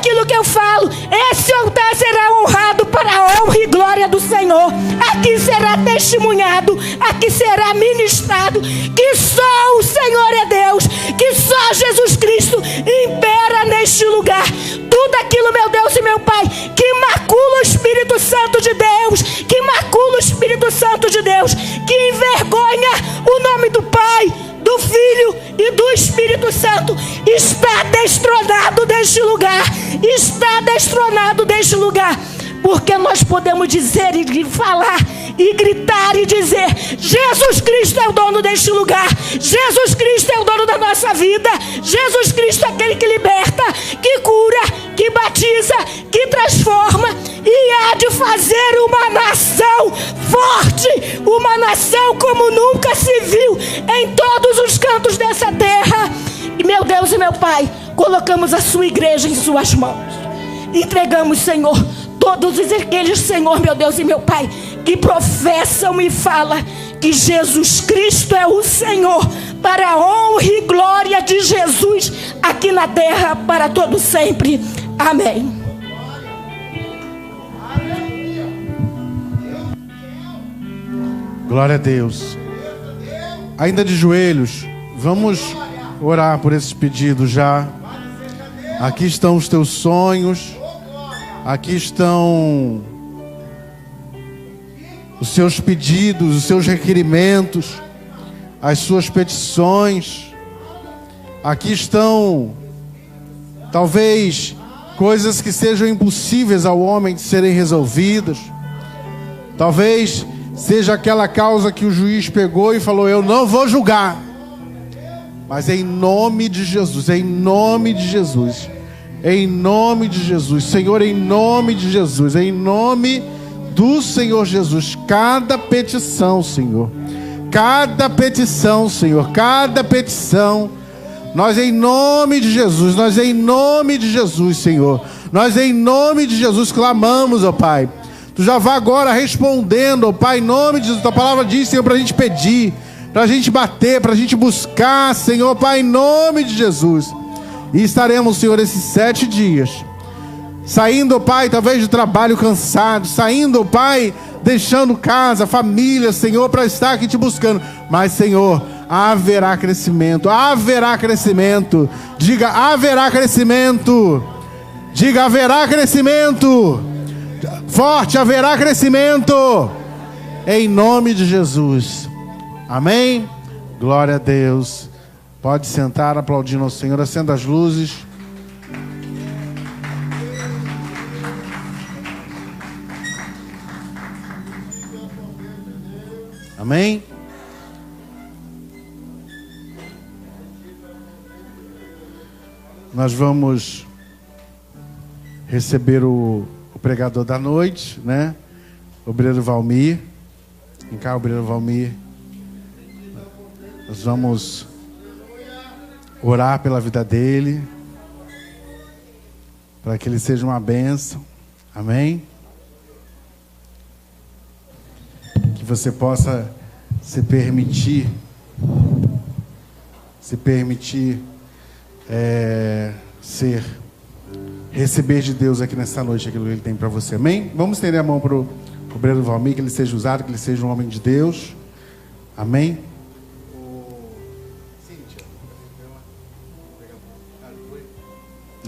aquilo que eu falo. Esse altar será honrado para a honra e glória do Senhor. Aqui será testemunhado, aqui será ministrado que só o Senhor é Deus, que só Jesus Cristo impera neste lugar. Tudo aquilo, meu Deus e meu Pai, que macula o Espírito Santo de Deus, que macula o Espírito Santo de Deus, que envergonha o nome do Pai, do Filho e do Espírito Santo, está destronado deste lugar. Está destronado deste lugar. Porque nós podemos dizer e falar e gritar e dizer: Jesus Cristo é o dono deste lugar. Jesus Cristo é o dono da nossa vida. Jesus Cristo é aquele que liberta, que cura, que batiza, que transforma. E há de fazer uma nação forte, uma nação como nunca se viu em todos os cantos dessa terra. E meu Deus e meu Pai, colocamos a sua igreja em suas mãos. Entregamos, Senhor, todos aqueles, Senhor, meu Deus e meu Pai, que professam e falam que Jesus Cristo é o Senhor, para a honra e glória de Jesus aqui na terra para todo sempre. Amém. Glória a Deus. Ainda de joelhos, vamos orar por esses pedidos já. Aqui estão os teus sonhos. Aqui estão os seus pedidos, os seus requerimentos, as suas petições. Aqui estão, talvez, coisas que sejam impossíveis ao homem de serem resolvidas. Talvez seja aquela causa que o juiz pegou e falou: eu não vou julgar. Mas em nome de Jesus, em nome de Jesus, em nome de Jesus, Senhor, em nome de Jesus, em nome do Senhor Jesus, cada petição, Senhor, cada petição, Senhor, cada petição, nós em nome de Jesus, nós em nome de Jesus, Senhor, nós em nome de Jesus clamamos, ó Pai. Tu já vai agora respondendo, ó Pai, em nome de Jesus. Tua palavra diz, Senhor, para a gente pedir, para a gente bater, para a gente buscar, Senhor, Pai, em nome de Jesus. E estaremos, Senhor, esses 7 dias saindo, ó Pai, talvez do trabalho cansado, saindo, ó Pai, deixando casa, família, Senhor, para estar aqui te buscando. Mas, Senhor, haverá crescimento, haverá crescimento. Diga: haverá crescimento. Diga: haverá crescimento. Forte: haverá crescimento. Em nome de Jesus. Amém? Glória a Deus. Pode sentar, aplaudindo ao Senhor. Acenda as luzes. Amém? Nós vamos receber o pregador da noite, né? Obreiro Valmir. Vem cá, Obreiro Valmir. Nós vamos orar pela vida dele, para que ele seja uma bênção. Amém? Que você possa se permitir receber de Deus aqui nessa noite aquilo que Ele tem para você. Amém? Vamos estender a mão para o obreiro Valmir, que ele seja usado, que ele seja um homem de Deus. Amém?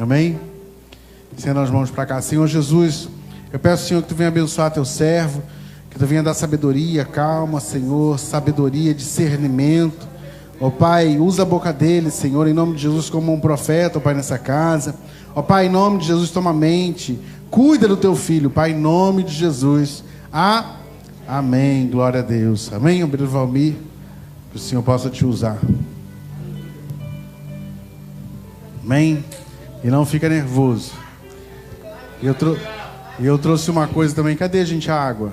Amém? Estenda as mãos para cá. Senhor Jesus, eu peço, Senhor, que Tu venha abençoar Teu servo, que Tu venha dar sabedoria, calma, Senhor, sabedoria, discernimento. Ó Pai, usa a boca dele, Senhor, em nome de Jesus, como um profeta, ó Pai, nessa casa. Ó Pai, em nome de Jesus, toma a mente, cuida do Teu filho, Pai, em nome de Jesus. Amém, glória a Deus. Amém, obreiro Valmir, que o Senhor possa te usar. Amém. E não fica nervoso. Eu trouxe uma coisa também. Cadê, gente, a água?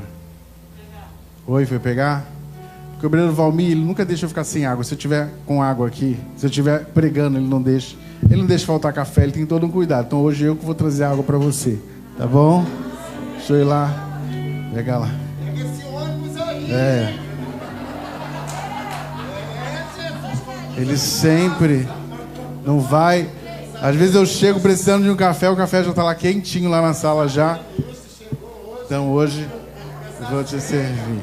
Oi, foi pegar? Porque o obreiro Valmir, ele nunca deixa eu ficar sem água. Se eu tiver com água aqui, se eu estiver pregando, ele não deixa. Ele não deixa faltar café, ele tem todo um cuidado. Então hoje eu que vou trazer água para você. Tá bom? Deixa eu ir lá. Pega lá. Pega esse ônibus aí. Ele sempre não vai. Às vezes eu chego precisando de um café, o café já está lá quentinho lá na sala já. Então hoje eu vou te servir.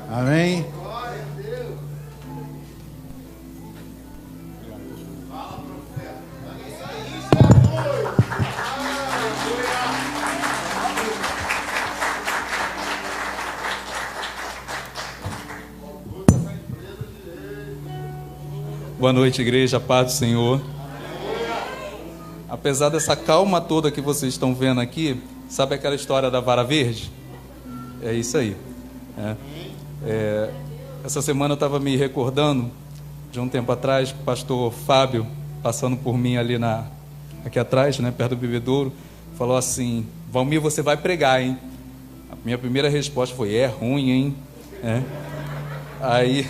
Amém? Boa noite, igreja, paz do Senhor. Apesar dessa calma toda que vocês estão vendo aqui, sabe aquela história da vara verde? É isso aí. Essa semana eu estava me recordando de um tempo atrás, o pastor Fábio, passando por mim ali aqui atrás, né, perto do bebedouro, falou assim: Valmir, você vai pregar, hein? A minha primeira resposta foi: é ruim, hein? Aí...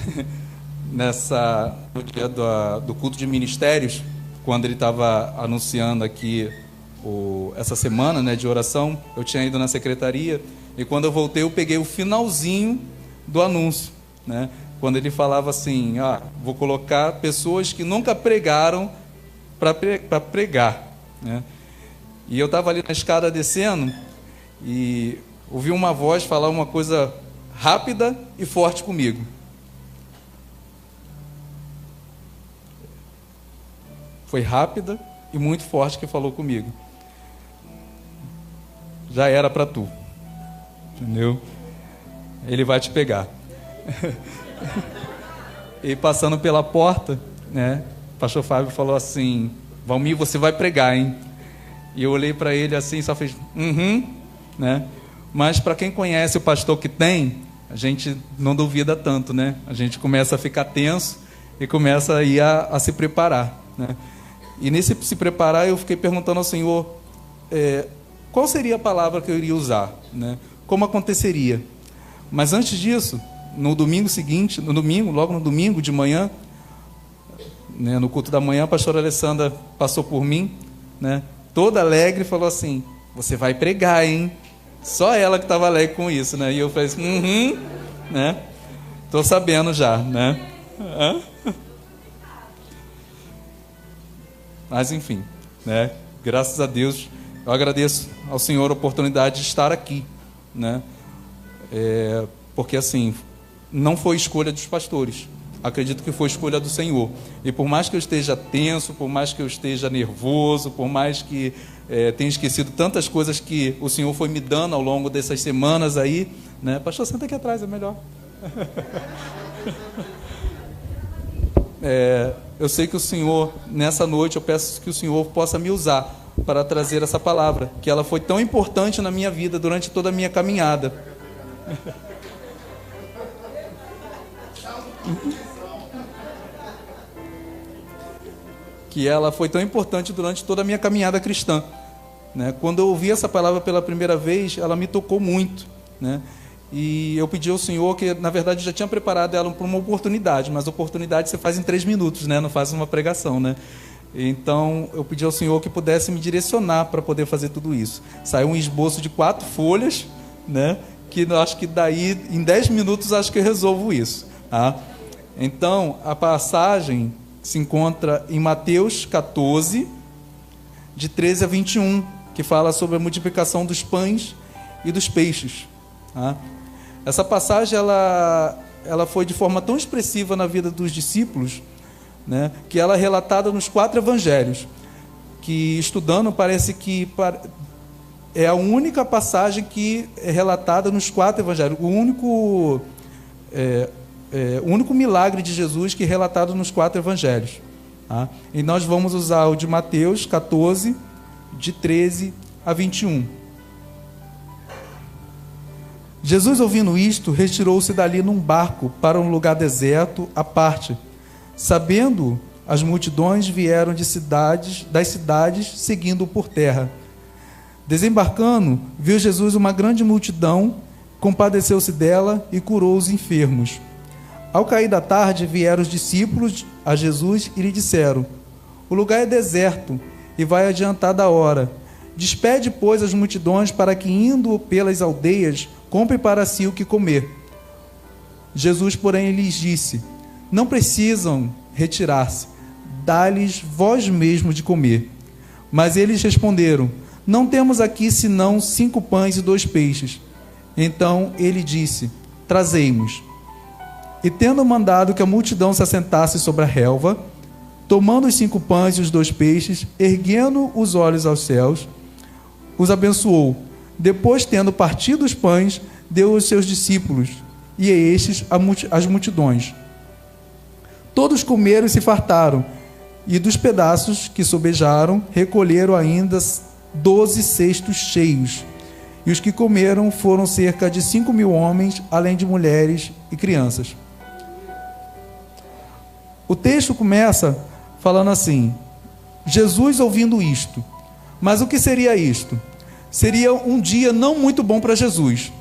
no dia do culto de ministérios, quando ele estava anunciando aqui essa semana, né, de oração, eu tinha ido na secretaria, e quando eu voltei eu peguei o finalzinho do anúncio, né, quando ele falava assim: vou colocar pessoas que nunca pregaram para pregar, né? E eu estava ali na escada descendo e ouvi uma voz falar uma coisa rápida e forte comigo. Foi rápida e muito forte que falou comigo. Já era para tu. Entendeu? Ele vai te pegar. E passando pela porta, né, o pastor Fábio falou assim: Valmir, você vai pregar, hein? E eu olhei para ele assim, só fiz né? Mas para quem conhece o pastor que tem, a gente não duvida tanto, né? A gente começa a ficar tenso e começa a se preparar, né? E nesse se preparar, eu fiquei perguntando ao Senhor qual seria a palavra que eu iria usar, né? Como aconteceria. Mas antes disso, no domingo seguinte, logo no domingo de manhã, né, no culto da manhã, a pastora Alessandra passou por mim, né, toda alegre, e falou assim: você vai pregar, hein? Só ela que estava alegre com isso, né? E eu falei assim: né? Estou sabendo já, né? Mas enfim, né? Graças a Deus, eu agradeço ao Senhor a oportunidade de estar aqui, né? Porque assim, não foi escolha dos pastores, acredito que foi escolha do Senhor. E por mais que eu esteja tenso, por mais que eu esteja nervoso, por mais que tenha esquecido tantas coisas que o Senhor foi me dando ao longo dessas semanas aí, né? Pastor, senta aqui atrás, é melhor. Eu sei que o Senhor, nessa noite, eu peço que o Senhor possa me usar para trazer essa palavra, que ela foi tão importante na minha vida durante toda a minha caminhada. Que ela foi tão importante durante toda a minha caminhada cristã, né? Quando eu ouvi essa palavra pela primeira vez, ela me tocou muito, né? E eu pedi ao Senhor, que na verdade eu já tinha preparado ela para uma oportunidade, mas oportunidade você faz em 3 minutos, né? Não faz uma pregação, né? Então eu pedi ao Senhor que pudesse me direcionar para poder fazer tudo isso. Saiu um esboço de 4 folhas, né? Que eu acho que daí em 10 minutos acho que eu resolvo isso, tá? Então a passagem se encontra em Mateus 14, de 13 a 21, que fala sobre a multiplicação dos pães e dos peixes, tá? Essa passagem ela foi de forma tão expressiva na vida dos discípulos, né, que ela é relatada nos 4 evangelhos, que estudando parece que é a única passagem que é relatada nos 4 evangelhos, o único milagre de Jesus que é relatado nos 4 evangelhos, tá? E nós vamos usar o de Mateus 14, de 13 a 21. Jesus, ouvindo isto, retirou-se dali num barco para um lugar deserto à parte. Sabendo, as multidões vieram das cidades, seguindo-o por terra. Desembarcando, viu Jesus uma grande multidão, compadeceu-se dela e curou os enfermos. Ao cair da tarde, vieram os discípulos a Jesus e lhe disseram: o lugar é deserto e vai adiantada a hora. Despede, pois, as multidões para que, indo pelas aldeias, compre para si o que comer. Jesus, porém, lhes disse: não precisam retirar-se, dá-lhes vós mesmo de comer. Mas eles responderam: não temos aqui senão 5 pães e 2 peixes. Então ele disse: trazei-mos. E tendo mandado que a multidão se assentasse sobre a relva, tomando os 5 pães e os 2 peixes, erguendo os olhos aos céus, os abençoou. Depois, tendo partido os pães, deu aos seus discípulos, e a estes as multidões. Todos comeram e se fartaram, e dos pedaços que sobejaram, recolheram ainda 12 cestos cheios. E os que comeram foram cerca de 5.000 homens, além de mulheres e crianças. O texto começa falando assim: Jesus ouvindo isto. Mas o que seria isto? Seria um dia não muito bom para Jesus.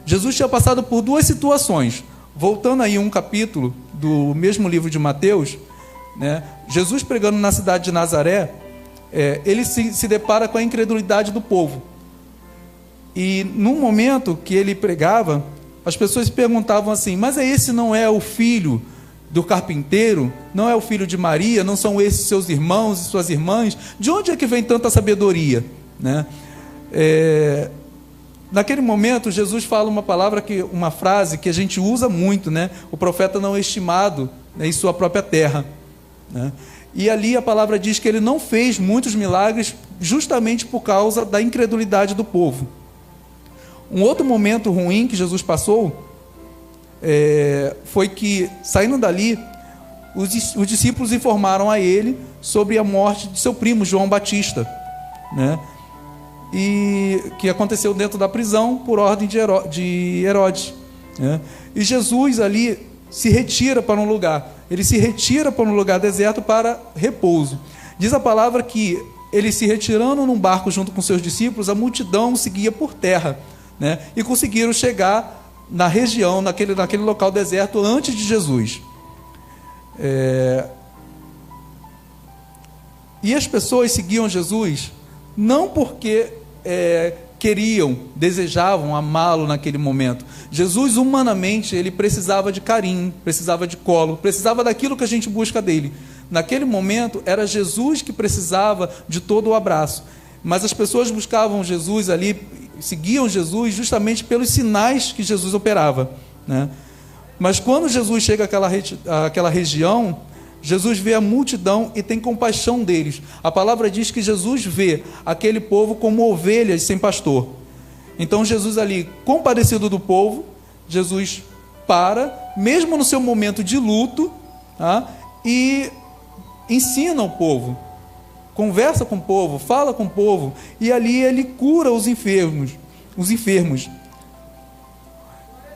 Jesus tinha passado por 2 situações. Voltando aí um capítulo do mesmo livro de Mateus, né? Jesus pregando na cidade de Nazaré, ele se depara com a incredulidade do povo. E num momento que ele pregava, as pessoas perguntavam assim: mas esse não é o filho do carpinteiro? Não é o filho de Maria? Não são esses seus irmãos e suas irmãs? De onde é que vem tanta sabedoria? Né? Naquele momento, Jesus fala uma frase que a gente usa muito, né? O profeta não é estimado, né, em sua própria terra. Né? E ali a palavra diz que ele não fez muitos milagres justamente por causa da incredulidade do povo. Um outro momento ruim que Jesus passou foi que, saindo dali, os discípulos informaram a ele sobre a morte de seu primo, João Batista, né? E que aconteceu dentro da prisão por ordem de Herodes, né? E Jesus ali se retira para um lugar. Ele se retira para um lugar deserto para repouso. Diz a palavra que ele, se retirando num barco junto com seus discípulos, a multidão seguia por terra, né? E conseguiram chegar na região, naquele local deserto, antes de Jesus. E as pessoas seguiam Jesus não porque queriam, desejavam amá-lo naquele momento. Jesus, humanamente, ele precisava de carinho, precisava de colo, precisava daquilo que a gente busca dele. Naquele momento, era Jesus que precisava de todo o abraço. Mas as pessoas buscavam Jesus ali, seguiam Jesus justamente pelos sinais que Jesus operava, né? Mas quando Jesus chega àquela região, Jesus vê a multidão e tem compaixão deles. A palavra diz que Jesus vê aquele povo como ovelhas sem pastor. Então Jesus ali, compadecido do povo, Jesus para, mesmo no seu momento de luto, tá? E ensina o povo, conversa com o povo, fala com o povo, e ali ele cura os enfermos.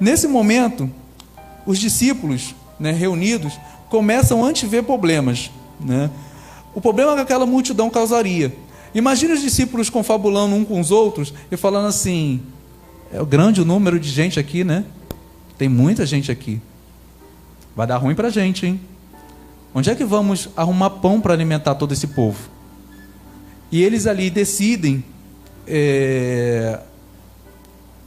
Nesse momento, os discípulos, né, reunidos, começam a antever problemas, né? O problema que aquela multidão causaria. Imagina os discípulos confabulando um com os outros e falando assim: é grande o número de gente aqui, né? Tem muita gente aqui. Vai dar ruim para a gente, hein? Onde é que vamos arrumar pão para alimentar todo esse povo? E eles ali decidem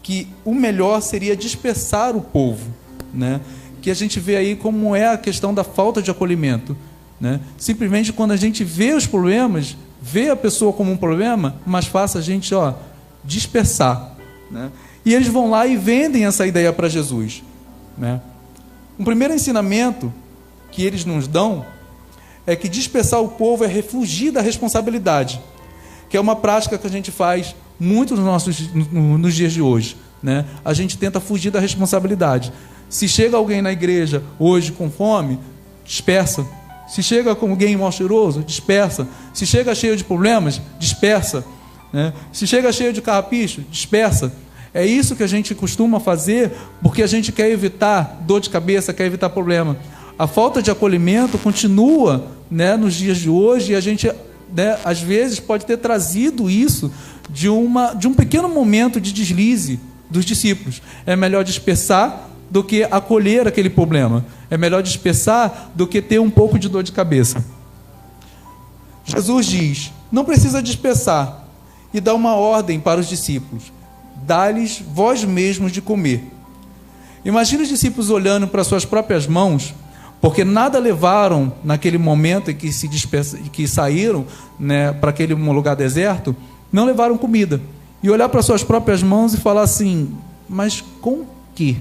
que o melhor seria dispersar o povo, né? Que a gente vê aí como é a questão da falta de acolhimento, né? Simplesmente quando a gente vê os problemas, vê a pessoa como um problema, mais fácil a gente dispersar, né? E eles vão lá e vendem essa ideia para Jesus, né? Um primeiro ensinamento que eles nos dão é que dispersar o povo é fugir da responsabilidade, que é uma prática que a gente faz muito nos dias de hoje, né? A gente tenta fugir da responsabilidade. Se chega alguém na igreja hoje com fome, dispersa. Se chega com alguém mal cheiroso, dispersa. Se chega cheio de problemas, dispersa, né? Se chega cheio de carrapicho, dispersa. É isso que a gente costuma fazer porque a gente quer evitar dor de cabeça, quer evitar problema. A falta de acolhimento continua, né, nos dias de hoje, e a gente, né, às vezes pode ter trazido isso de um pequeno momento de deslize dos discípulos. É melhor dispersar do que acolher aquele problema. É melhor dispersar do que ter um pouco de dor de cabeça. Jesus diz: não precisa dispersar, e dá uma ordem para os discípulos: dá-lhes vós mesmos de comer. Imagina os discípulos olhando para suas próprias mãos, porque nada levaram naquele momento em que que saíram, né, para aquele lugar deserto, não levaram comida. E olhar para suas próprias mãos e falar assim: mas com quê?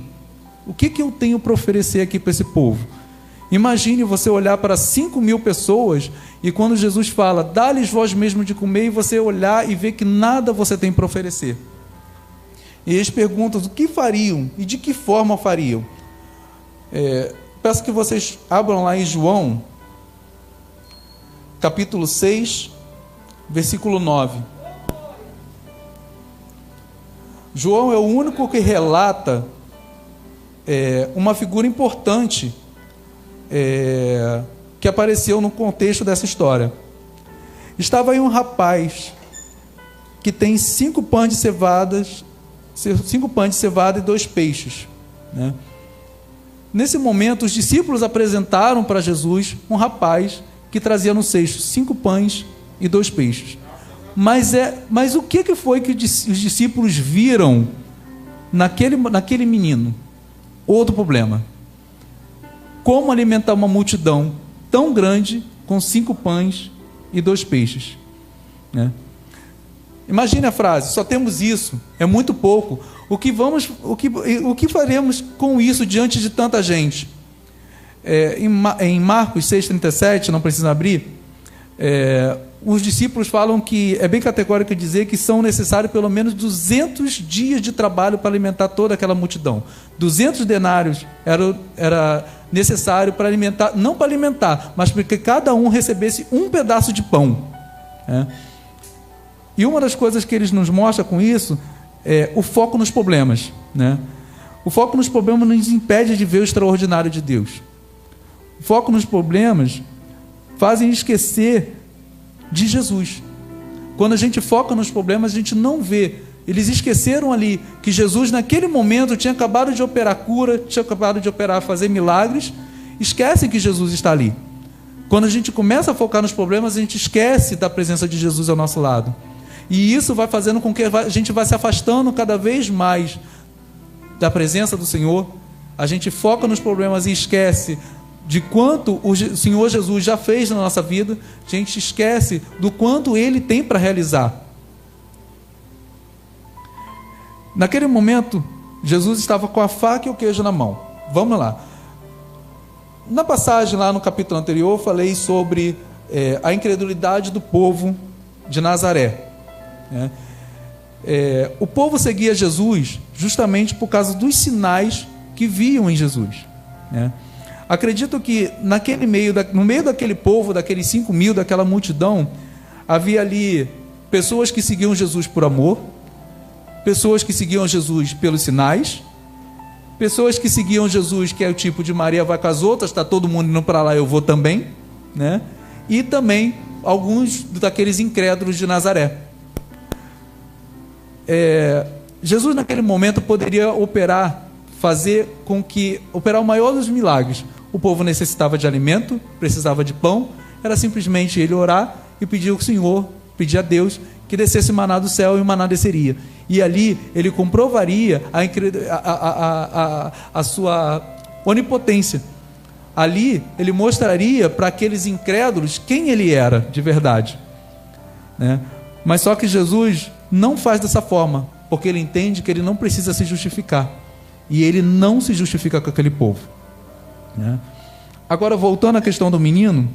O que eu tenho para oferecer aqui para esse povo? Imagine você olhar para 5.000 pessoas e quando Jesus fala, dá-lhes vós mesmo de comer, e você olhar e ver que nada você tem para oferecer. E eles perguntam o que fariam e de que forma fariam. Peço que vocês abram lá em João, capítulo 6, versículo 9. João é o único que relata uma figura importante que apareceu no contexto dessa história. Estava aí um rapaz que tem 5 pães de cevada e 2 peixes, né? Nesse momento, os discípulos apresentaram para Jesus um rapaz que trazia no cesto 5 pães e 2 peixes. Mas o que foi que os discípulos viram naquele menino? Outro problema. Como alimentar uma multidão tão grande com 5 pães e 2 peixes, né? Imagine a frase: só temos isso, é muito pouco. O que faremos com isso diante de tanta gente? Em Marcos 6,37, não precisa abrir, os discípulos falam que é bem categórico dizer que são necessários pelo menos 200 dias de trabalho para alimentar toda aquela multidão. 200 denários era necessário para alimentar, não para alimentar, mas para que cada um recebesse um pedaço de pão, né? E uma das coisas que eles nos mostram com isso é o foco nos problemas, né? O foco nos problemas nos impede de ver o extraordinário de Deus. O foco nos problemas fazem esquecer de Jesus. Quando a gente foca nos problemas, a gente não vê. Eles esqueceram ali que Jesus naquele momento tinha acabado de operar cura, tinha acabado de fazer milagres. Esquecem que Jesus está ali. Quando a gente começa a focar nos problemas, a gente esquece da presença de Jesus ao nosso lado. E isso vai fazendo com que a gente vá se afastando cada vez mais da presença do Senhor. A gente foca nos problemas e esquece de quanto o Senhor Jesus já fez na nossa vida. A gente esquece do quanto Ele tem para realizar. Naquele momento, Jesus estava com a faca e o queijo na mão. Vamos lá. Na passagem lá no capítulo anterior, eu falei sobre a incredulidade do povo de Nazaré. O povo seguia Jesus justamente por causa dos sinais que viam em Jesus, né? Acredito que no meio daquele povo, daqueles 5.000, daquela multidão, havia ali pessoas que seguiam Jesus por amor, pessoas que seguiam Jesus pelos sinais, pessoas que seguiam Jesus, que é o tipo de Maria vai com as outras, está todo mundo indo para lá, eu vou também, né? E também alguns daqueles incrédulos de Nazaré. Jesus naquele momento poderia operar o maior dos milagres. O povo necessitava de alimento, precisava de pão, era simplesmente ele orar e pedir ao Senhor, pedir a Deus que descesse maná do céu e o maná desceria. E ali ele comprovaria a sua onipotência. Ali ele mostraria para aqueles incrédulos quem ele era de verdade, né? Mas só que Jesus não faz dessa forma, porque ele entende que ele não precisa se justificar. E ele não se justifica com aquele povo, né? Agora, voltando à questão do menino,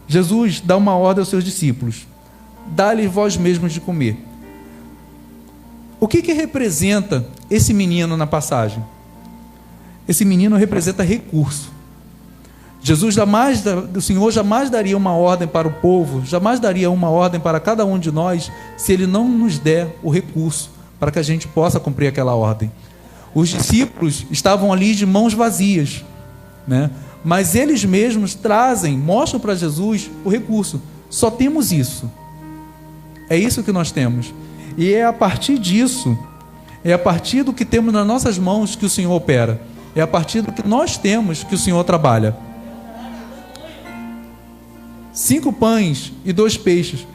Jesus dá uma ordem aos seus discípulos: dá-lhe vós mesmos de comer. O que representa esse menino na passagem? Esse menino representa recurso. O Senhor jamais daria uma ordem para o povo, jamais daria uma ordem para cada um de nós, se Ele não nos der o recurso para que a gente possa cumprir aquela ordem. Os discípulos estavam ali de mãos vazias, né? Mas eles mesmos mostram para Jesus o recurso. Só temos isso. É isso que nós temos. E é a partir disso, é a partir do que temos nas nossas mãos que o Senhor opera. É a partir do que nós temos que o Senhor trabalha. 5 pães e 2 peixes.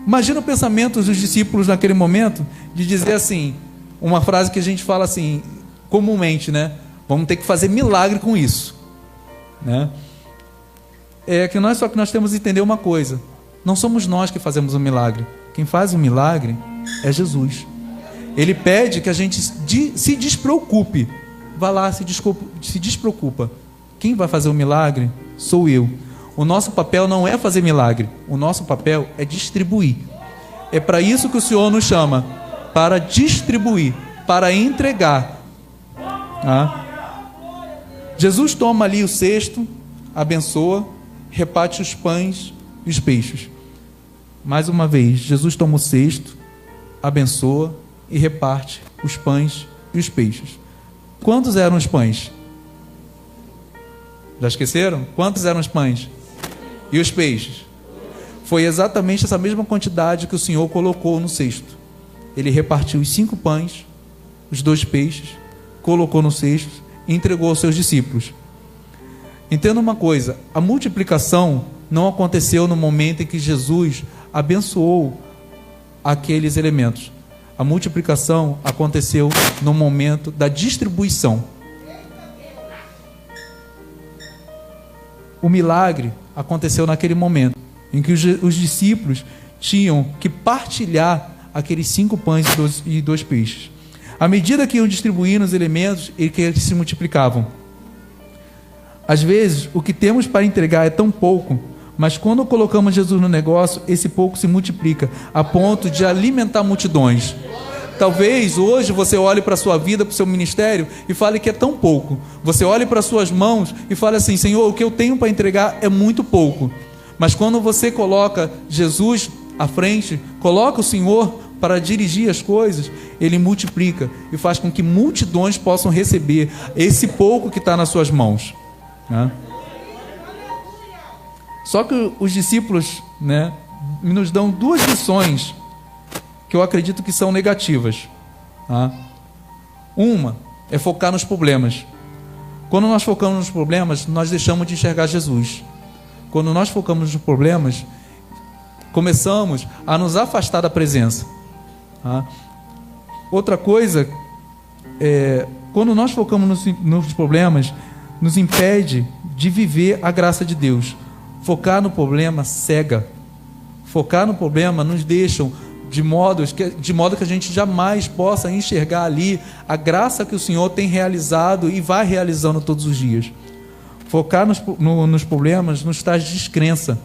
Imagina o pensamento dos discípulos naquele momento, de dizer assim, uma frase que a gente fala assim, comumente, né? Vamos ter que fazer milagre com isso. né? Só que nós temos que entender uma coisa: não somos nós que fazemos o milagre. Quem faz o milagre é Jesus. Ele pede que a gente se despreocupe. Vá lá, se despreocupa. Quem vai fazer o milagre sou eu. O nosso papel não é fazer milagre. O nosso papel é distribuir. É para isso que o Senhor nos chama, para distribuir, para entregar. Jesus toma ali o cesto, abençoa, reparte os pães e os peixes. Mais uma vez, Jesus toma o cesto, abençoa e reparte os pães e os peixes. Quantos eram os pães? Já esqueceram? Quantos eram os pães? E os peixes? Foi exatamente essa mesma quantidade que o Senhor colocou no cesto. Ele repartiu os 5 pães, os 2 peixes, colocou no cesto e entregou aos seus discípulos. Entenda uma coisa: a multiplicação não aconteceu no momento em que Jesus abençoou aqueles elementos. A multiplicação aconteceu no momento da distribuição. O milagre aconteceu naquele momento em que os discípulos tinham que partilhar aqueles 5 pães e 2 peixes. À medida que iam distribuindo os elementos, eles se multiplicavam. Às vezes, o que temos para entregar é tão pouco, mas quando colocamos Jesus no negócio, esse pouco se multiplica, a ponto de alimentar multidões. Talvez hoje você olhe para a sua vida, para o seu ministério e fale que é tão pouco. Você olhe para as suas mãos e fale assim: Senhor, o que eu tenho para entregar é muito pouco. Mas quando você coloca Jesus à frente, coloca o Senhor para dirigir as coisas, Ele multiplica e faz com que multidões possam receber esse pouco que está nas suas mãos, né? Só que os discípulos, né, nos dão 2 lições que eu acredito que são negativas, tá? Uma é focar nos problemas. Quando nós focamos nos problemas, nós deixamos de enxergar Jesus. Quando nós focamos nos problemas, começamos a nos afastar da presença, tá? Outra coisa quando nós focamos nos problemas, nos impede de viver a graça de Deus. Focar no problema cega. Focar no problema nos deixa de modo que a gente jamais possa enxergar ali a graça que o Senhor tem realizado e vai realizando todos os dias. Focar nos problemas nos traz descrença.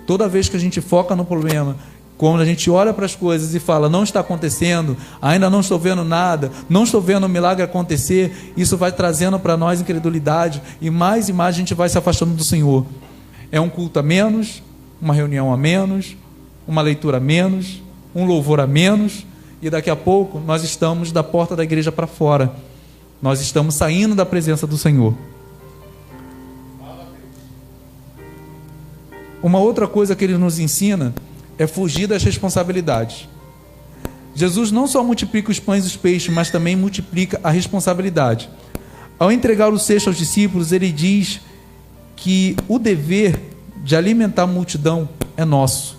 Toda vez que a gente foca no problema, quando a gente olha para as coisas e fala: não está acontecendo, ainda não estou vendo nada, não estou vendo o milagre acontecer, isso vai trazendo para nós incredulidade, e mais a gente vai se afastando do Senhor. É um culto a menos, uma reunião a menos, uma leitura a menos, um louvor a menos, e daqui a pouco nós estamos da porta da igreja para fora. Nós estamos saindo da presença do Senhor. Uma outra coisa que Ele nos ensina é fugir das responsabilidades. Jesus não só multiplica os pães e os peixes, mas também multiplica a responsabilidade. Ao entregar o cesto aos discípulos, Ele diz que o dever de alimentar a multidão é nosso.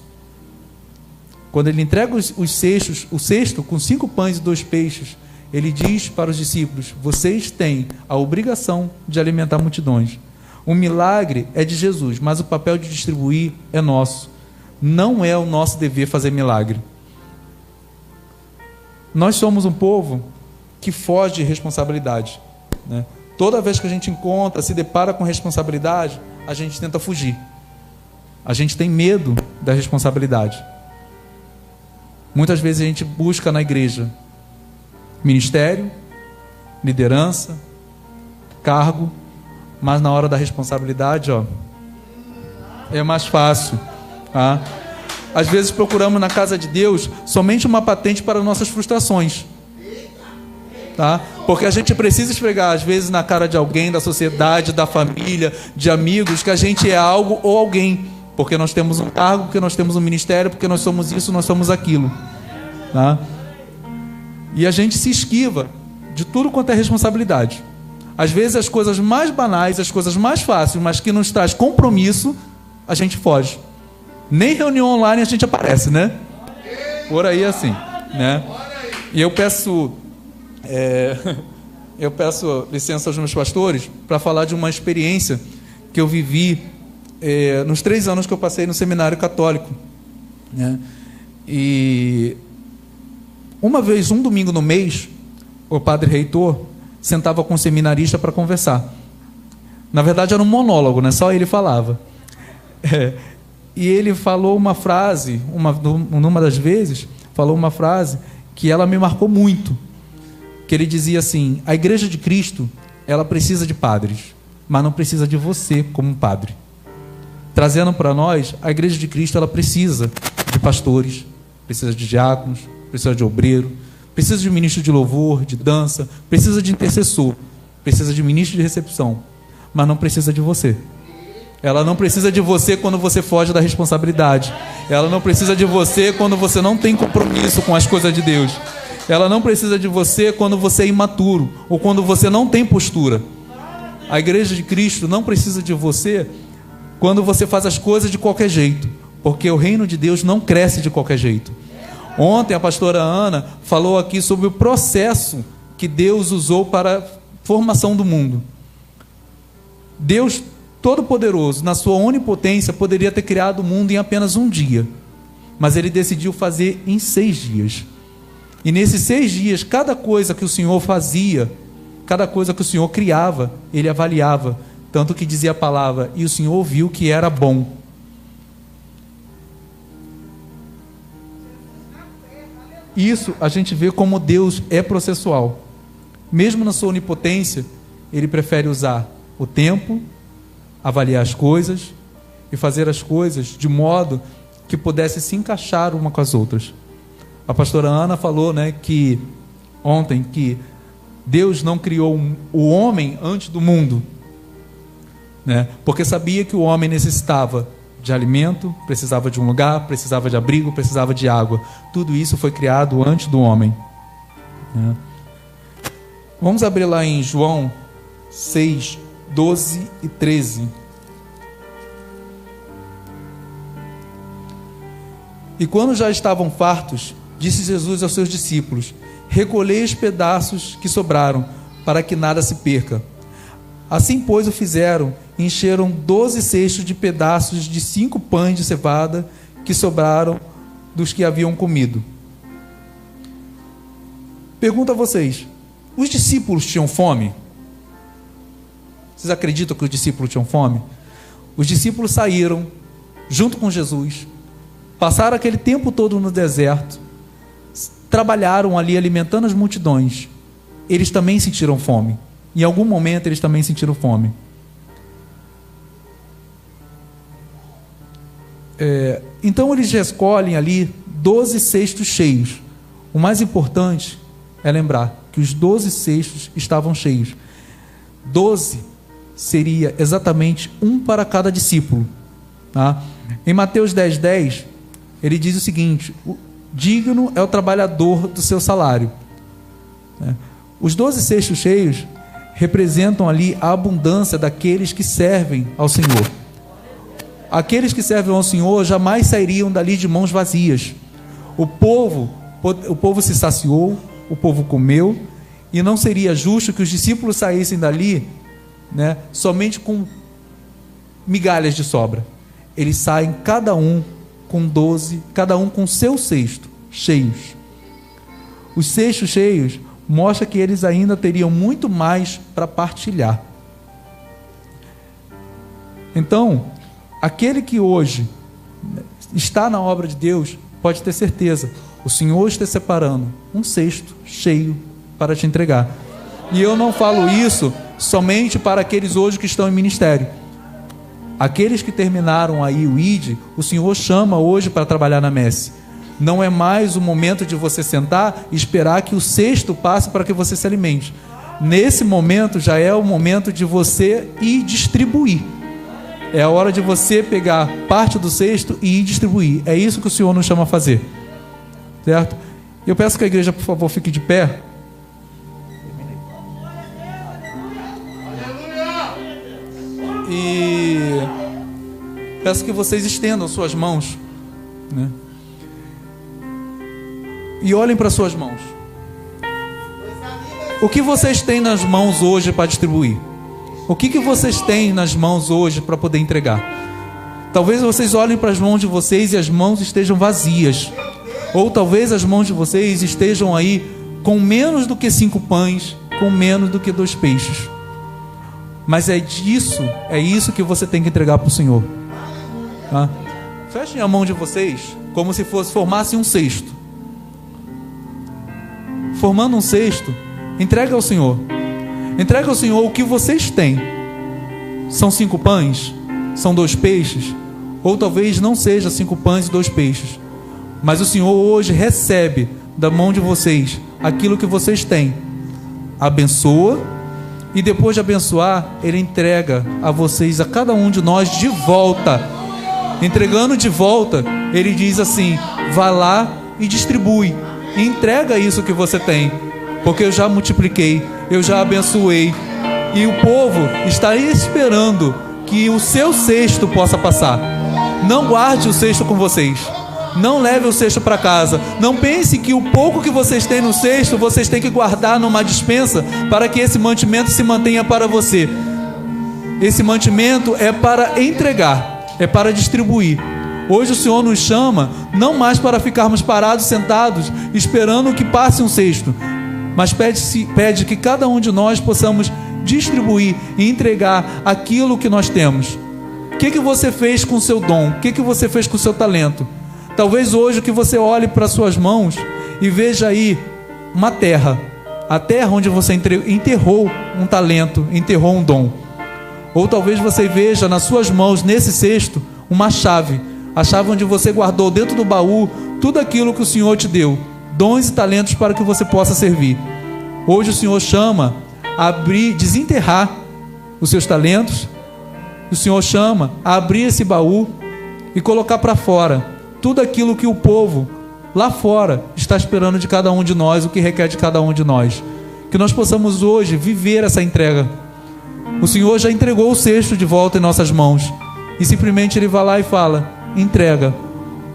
Quando Ele entrega o cesto com 5 pães e 2 peixes, Ele diz para os discípulos: vocês têm a obrigação de alimentar multidões. O milagre é de Jesus, mas o papel de distribuir é nosso. Não é o nosso dever fazer milagre. Nós somos um povo que foge de responsabilidade, né? Toda vez que a gente se depara com responsabilidade, a gente tenta fugir. A gente tem medo da responsabilidade. Muitas vezes a gente busca na igreja ministério, liderança, cargo, mas na hora da responsabilidade, é mais fácil, tá? Às vezes procuramos na casa de Deus somente uma patente para nossas frustrações, tá? Porque a gente precisa esfregar às vezes na cara de alguém, da sociedade, da família, de amigos, que a gente é algo ou alguém, porque nós temos um cargo, porque nós temos um ministério, porque nós somos isso, nós somos aquilo, tá? E a gente se esquiva de tudo quanto é responsabilidade. Às vezes as coisas mais banais, as coisas mais fáceis, mas que nos traz compromisso, a gente foge. Nem reunião online a gente aparece, né? Por aí assim, né? E eu peço licença aos meus pastores para falar de uma experiência que eu vivi nos 3 anos que eu passei no seminário católico, né? E uma vez, um domingo no mês, o padre reitor sentava com o seminarista para conversar. Na verdade era um monólogo, né? Só ele falava. E ele falou uma frase, numa das vezes, falou uma frase que ela me marcou muito, que ele dizia assim: a Igreja de Cristo, ela precisa de padres, mas não precisa de você como padre. Trazendo para nós, a Igreja de Cristo, ela precisa de pastores, precisa de diáconos, precisa de obreiro, precisa de ministro de louvor, de dança, precisa de intercessor, precisa de ministro de recepção, mas não precisa de você. Ela não precisa de você quando você foge da responsabilidade. Ela não precisa de você quando você não tem compromisso com as coisas de Deus. Ela não precisa de você quando você é imaturo ou quando você não tem postura. A Igreja de Cristo não precisa de você quando você faz as coisas de qualquer jeito, porque o reino de Deus não cresce de qualquer jeito. Ontem a pastora Ana falou aqui sobre o processo que Deus usou para a formação do mundo. Deus Todo-Poderoso, na sua onipotência, poderia ter criado o mundo em apenas um dia, mas Ele decidiu fazer em 6 dias. E nesses 6 dias, cada coisa que o Senhor fazia, cada coisa que o Senhor criava, Ele avaliava, tanto que dizia a palavra: e o Senhor viu que era bom. Isso a gente vê como Deus é processual. Mesmo na sua onipotência, Ele prefere usar o tempo, avaliar as coisas e fazer as coisas de modo que pudesse se encaixar uma com as outras. A pastora Ana falou, né, que ontem, que Deus não criou o homem antes do mundo, né, porque sabia que o homem necessitava de alimento, precisava de um lugar, precisava de abrigo, precisava de água. Tudo isso foi criado antes do homem, né. Vamos abrir lá em João 6, 12 e 13. E quando já estavam fartos, disse Jesus aos seus discípulos: recolhei os pedaços que sobraram, para que nada se perca. Assim, pois, o fizeram, e encheram 12 cestos de pedaços de 5 pães de cevada que sobraram dos que haviam comido. Pergunto a vocês: os discípulos tinham fome? Vocês acreditam que os discípulos tinham fome? Os discípulos saíram junto com Jesus, passaram aquele tempo todo no deserto, trabalharam ali alimentando as multidões. Eles também sentiram fome. Em algum momento eles também sentiram fome. Então eles escolhem ali 12 cestos cheios. O mais importante é lembrar que os 12 cestos estavam cheios. 12 seria exatamente um para cada discípulo, tá? Em Mateus 10:10, ele diz o seguinte: digno é o trabalhador do seu salário. Os 12 cestos cheios representam ali a abundância daqueles que servem ao Senhor. Aqueles que servem ao Senhor jamais sairiam dali de mãos vazias. O povo se saciou, o povo comeu, e não seria justo que os discípulos saíssem dali, né, somente com migalhas de sobra. Eles saem cada um com 12, cada um com seu cesto cheios. Os cestos cheios mostra que eles ainda teriam muito mais para partilhar. Então, aquele que hoje está na obra de Deus, pode ter certeza, o Senhor está separando um cesto cheio para te entregar. E eu não falo isso somente para aqueles hoje que estão em ministério. Aqueles que terminaram aí o ID, o Senhor chama hoje para trabalhar na messe. Não é mais o momento de você sentar e esperar que o cesto passe para que você se alimente. Nesse momento já é o momento de você ir distribuir. É a hora de você pegar parte do cesto e ir distribuir. É isso que o Senhor nos chama a fazer. Certo? Eu peço que a igreja, por favor, fique de pé. E peço que vocês estendam suas mãos, né? E olhem para suas mãos. O que vocês têm nas mãos hoje para distribuir? O que vocês têm nas mãos hoje para poder entregar? Talvez vocês olhem para as mãos de vocês e as mãos estejam vazias. Ou talvez as mãos de vocês estejam aí com menos do que 5 pães, com menos do que 2 peixes. Mas é isso que você tem que entregar para o Senhor. Tá? Fechem a mão de vocês como se formassem um cesto. Formando um cesto, entrega ao Senhor. Entrega ao Senhor o que vocês têm. São 5 pães? São 2 peixes? Ou talvez não seja 5 pães e 2 peixes. Mas o Senhor hoje recebe da mão de vocês aquilo que vocês têm. Abençoa. E depois de abençoar, Ele entrega a vocês, a cada um de nós, de volta. Entregando de volta, Ele diz assim: vá lá e distribui. E entrega isso que você tem. Porque eu já multipliquei, eu já abençoei. E o povo está esperando que o seu cesto possa passar. Não guarde o cesto com vocês. Não leve o cesto para casa. Não pense que o pouco que vocês têm no cesto, vocês têm que guardar numa despensa para que esse mantimento se mantenha para você. Esse mantimento é para entregar, é para distribuir. Hoje o Senhor nos chama não mais para ficarmos parados, sentados, esperando que passe um cesto, mas pede que cada um de nós possamos distribuir e entregar aquilo que nós temos. O que você fez com o seu dom? O que você fez com o seu talento? Talvez hoje que você olhe para suas mãos e veja aí uma terra. A terra onde você enterrou um talento, enterrou um dom. Ou talvez você veja nas suas mãos, nesse cesto, uma chave. A chave onde você guardou dentro do baú tudo aquilo que o Senhor te deu. Dons e talentos para que você possa servir. Hoje o Senhor chama a abrir, desenterrar os seus talentos. O Senhor chama a abrir esse baú e colocar para fora tudo aquilo que o povo lá fora está esperando de cada um de nós, o que requer de cada um de nós. Que nós possamos hoje viver essa entrega. O Senhor já entregou o cesto de volta em nossas mãos. E simplesmente Ele vai lá e fala: entrega.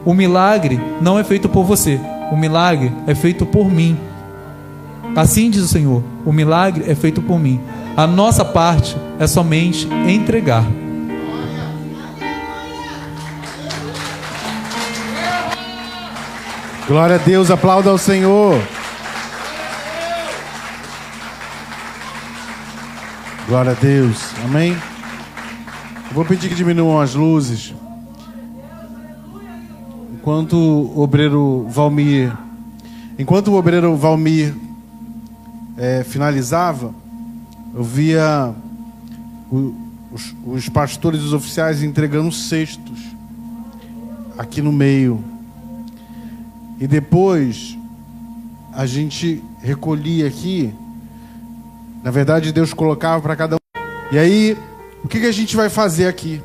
O milagre não é feito por você. O milagre é feito por mim. Assim diz o Senhor: o milagre é feito por mim. A nossa parte é somente entregar. Glória a Deus, aplauda ao Senhor. Glória a Deus, amém? Eu vou pedir que diminuam as luzes. Enquanto o obreiro Valmir finalizava, eu via os pastores e os oficiais entregando cestos aqui no meio. E depois a gente recolhia aqui. Na verdade, Deus colocava para cada um. E aí, o que a gente vai fazer aqui?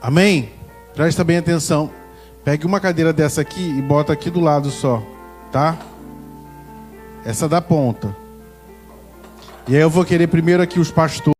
Amém? Presta bem atenção. Pegue uma cadeira dessa aqui e bota aqui do lado só, tá? Essa da ponta. E aí eu vou querer primeiro aqui os pastores.